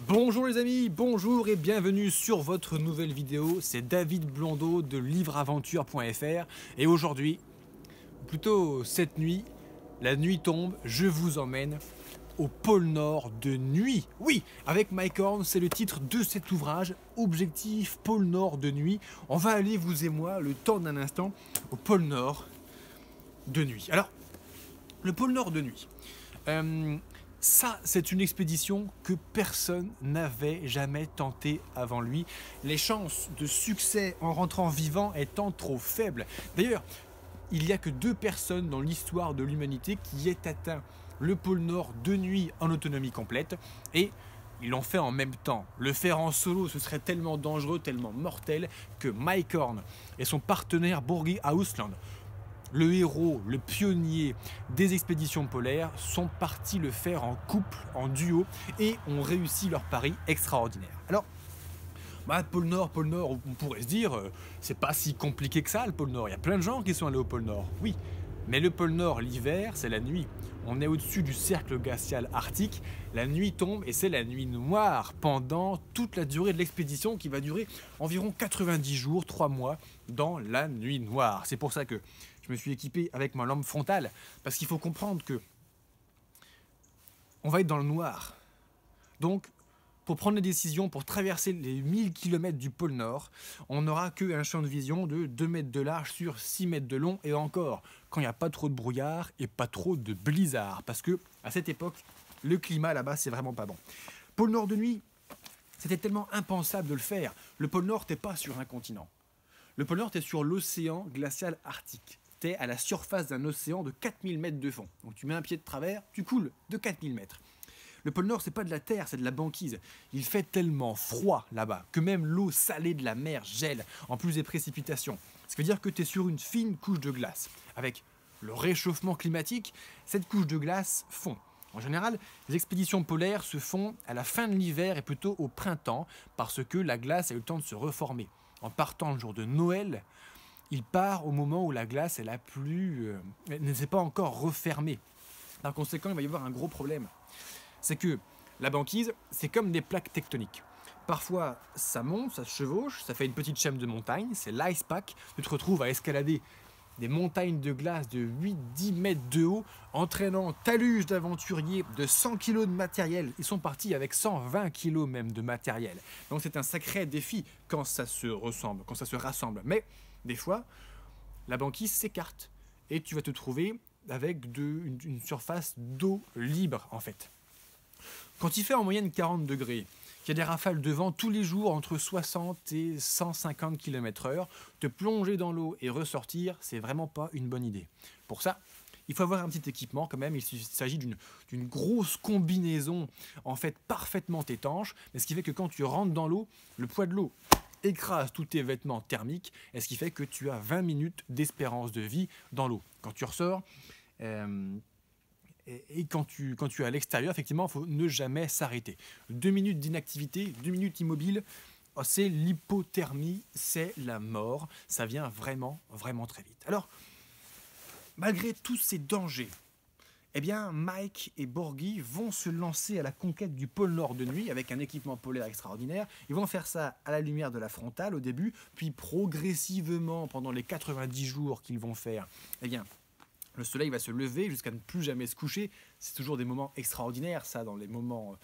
Bonjour les amis, bonjour et bienvenue sur votre nouvelle vidéo. C'est David Blondeau de livreaventure.fr et aujourd'hui, ou plutôt cette nuit, la nuit tombe, je vous emmène au pôle Nord de nuit. Oui, avec Mike Horn, c'est le titre de cet ouvrage, Objectif pôle Nord de nuit. On va aller, vous et moi, le temps d'un instant, au pôle Nord de nuit. Alors, le pôle Nord de nuit. Ça, c'est une expédition que personne n'avait jamais tentée avant lui, les chances de succès en rentrant vivant étant trop faibles. D'ailleurs, il n'y a que 2 personnes dans l'histoire de l'humanité qui aient atteint le pôle Nord de nuit en autonomie complète, et ils l'ont fait en même temps. Le faire en solo, ce serait tellement dangereux, tellement mortel, que Mike Horn et son partenaire Borgi Ausland, le héros, le pionnier des expéditions polaires, sont partis le faire en couple, en duo, et ont réussi leur pari extraordinaire. Alors, pôle Nord, on pourrait se dire, c'est pas si compliqué que ça le pôle Nord, il y a plein de gens qui sont allés au pôle Nord, oui. Mais le pôle Nord, l'hiver, c'est la nuit. On est au-dessus du cercle glacial arctique, la nuit tombe et c'est la nuit noire pendant toute la durée de l'expédition qui va durer environ 90 jours, 3 mois dans la nuit noire. C'est pour ça que je me suis équipé avec ma lampe frontale, parce qu'il faut comprendre que on va être dans le noir. Donc, pour prendre les décisions, pour traverser les 1000 km du pôle Nord, on n'aura qu'un champ de vision de 2 mètres de large sur 6 mètres de long, et encore, quand il n'y a pas trop de brouillard et pas trop de blizzard, parce que à cette époque, le climat là-bas, c'est vraiment pas bon. Pôle Nord de nuit, c'était tellement impensable de le faire. Le pôle Nord, t'es pas sur un continent. Le pôle Nord, t'es sur l'océan glacial arctique. T'es à la surface d'un océan de 4000 mètres de fond. Donc tu mets un pied de travers, tu coules de 4000 mètres. Le pôle Nord, c'est pas de la terre, c'est de la banquise. Il fait tellement froid là-bas que même l'eau salée de la mer gèle, en plus des précipitations. Ce qui veut dire que tu es sur une fine couche de glace. Avec le réchauffement climatique, cette couche de glace fond. En général, les expéditions polaires se font à la fin de l'hiver et plutôt au printemps, parce que la glace a eu le temps de se reformer. En partant le jour de Noël, il part au moment où la glace est ne s'est pas encore refermée. Par conséquent, il va y avoir un gros problème. C'est que la banquise, c'est comme des plaques tectoniques. Parfois, ça monte, ça se chevauche, ça fait une petite chaîne de montagne, c'est l'ice pack. Tu te retrouves à escalader des montagnes de glace de 8-10 mètres de haut, entraînant talus d'aventuriers de 100 kg de matériel. Ils sont partis avec 120 kg même de matériel. Donc c'est un sacré défi quand ça se rassemble. Mais des fois, la banquise s'écarte et tu vas te trouver avec une surface d'eau libre en fait. Quand il fait en moyenne 40 degrés, qu'il y a des rafales de vent tous les jours entre 60 et 150 km/h, te plonger dans l'eau et ressortir, c'est vraiment pas une bonne idée. Pour ça, il faut avoir un petit équipement quand même. Il s'agit d'une grosse combinaison en fait parfaitement étanche, mais ce qui fait que quand tu rentres dans l'eau, le poids de l'eau écrase tous tes vêtements thermiques, et ce qui fait que tu as 20 minutes d'espérance de vie dans l'eau. Quand tu ressors, et quand tu es à l'extérieur, effectivement, il faut ne jamais s'arrêter. 2 minutes d'inactivité, 2 minutes immobile, c'est l'hypothermie, c'est la mort. Ça vient vraiment, vraiment très vite. Alors, malgré tous ces dangers, eh bien, Mike et Borgi vont se lancer à la conquête du pôle Nord de nuit avec un équipement polaire extraordinaire. Ils vont faire ça à la lumière de la frontale au début, puis progressivement, pendant les 90 jours qu'ils vont faire, eh bien, le soleil va se lever jusqu'à ne plus jamais se coucher. C'est toujours des moments extraordinaires, ça, dans les moments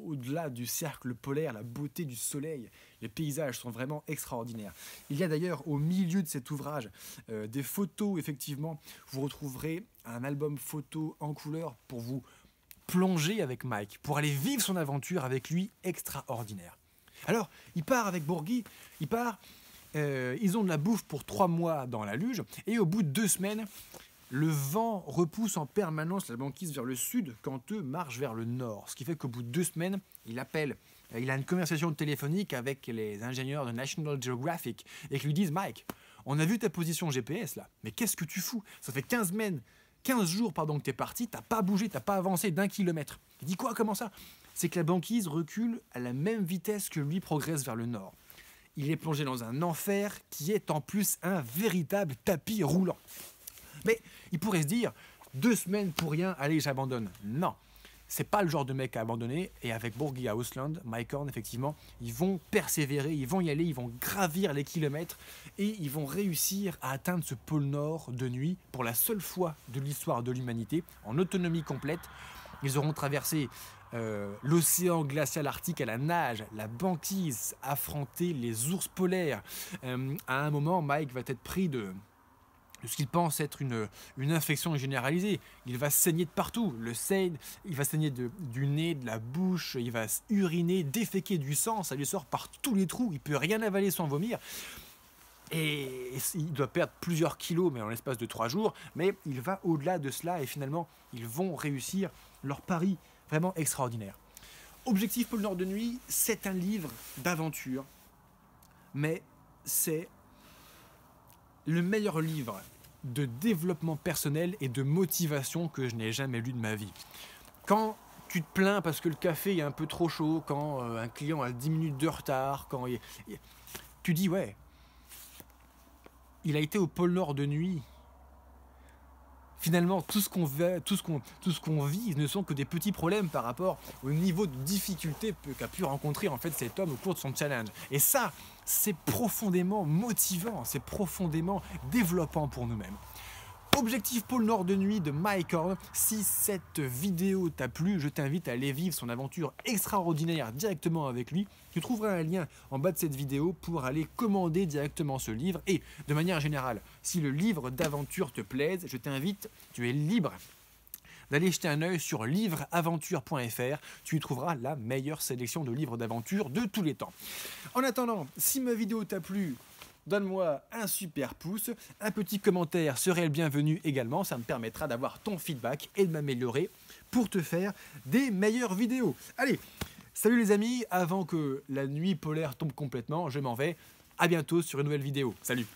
au-delà du cercle polaire, la beauté du soleil. Les paysages sont vraiment extraordinaires. Il y a d'ailleurs au milieu de cet ouvrage des photos, effectivement. Vous retrouverez un album photo en couleur pour vous plonger avec Mike, pour aller vivre son aventure avec lui extraordinaire. Alors, il part avec Borgi, ils ont de la bouffe pour 3 mois dans la luge, et au bout de 2 semaines, le vent repousse en permanence la banquise vers le sud quand eux marchent vers le nord. Ce qui fait qu'au bout de 2 semaines, il a une conversation téléphonique avec les ingénieurs de National Geographic et qui lui disent « Mike, on a vu ta position GPS là, mais qu'est-ce que tu fous? Ça fait 15 jours que t'es parti, t'as pas bougé, t'as pas avancé d'1 kilomètre. » Il dit « Quoi, comment ça ?» C'est que la banquise recule à la même vitesse que lui progresse vers le nord. Il est plongé dans un enfer qui est en plus un véritable tapis roulant. Mais il pourrait se dire, 2 semaines pour rien, allez, j'abandonne. Non. c'est pas le genre de mec à abandonner. Et avec Borgia Ausland, Mike Horn, effectivement, ils vont persévérer, ils vont y aller, ils vont gravir les kilomètres et ils vont réussir à atteindre ce pôle Nord de nuit pour la seule fois de l'histoire de l'humanité, en autonomie complète. Ils auront traversé l'océan glacial arctique à la nage, la banquise, affronter les ours polaires. À un moment, Mike va être pris de ce qu'il pense être une infection généralisée. Il va saigner de partout. Il va saigner du nez, de la bouche, il va uriner, déféquer du sang, ça lui sort par tous les trous, il ne peut rien avaler sans vomir. Et il doit perdre plusieurs kilos, mais en l'espace de 3 jours, mais il va au-delà de cela, et finalement, ils vont réussir leur pari vraiment extraordinaire. Objectif Pôle Nord de nuit, c'est un livre d'aventure, mais c'est le meilleur livre de développement personnel et de motivation que je n'ai jamais lu de ma vie. Quand tu te plains parce que le café est un peu trop chaud, quand un client a 10 minutes de retard, tu dis ouais, il a été au pôle Nord de nuit. Finalement, tout ce qu'on vit ne sont que des petits problèmes par rapport au niveau de difficulté qu'a pu rencontrer en fait cet homme au cours de son challenge. Et ça, c'est profondément motivant, c'est profondément développant pour nous-mêmes. Objectif Pôle Nord de nuit de Mike Horn. Si cette vidéo t'a plu, je t'invite à aller vivre son aventure extraordinaire directement avec lui. Tu trouveras un lien en bas de cette vidéo pour aller commander directement ce livre. Et de manière générale, si le livre d'aventure te plaise, je t'invite, tu es libre d'aller jeter un œil sur livreaventure.fr. Tu y trouveras la meilleure sélection de livres d'aventure de tous les temps. En attendant, si ma vidéo t'a plu, donne-moi un super pouce, un petit commentaire serait le bienvenu également, ça me permettra d'avoir ton feedback et de m'améliorer pour te faire des meilleures vidéos. Allez, salut les amis, avant que la nuit polaire tombe complètement, je m'en vais, à bientôt sur une nouvelle vidéo, salut.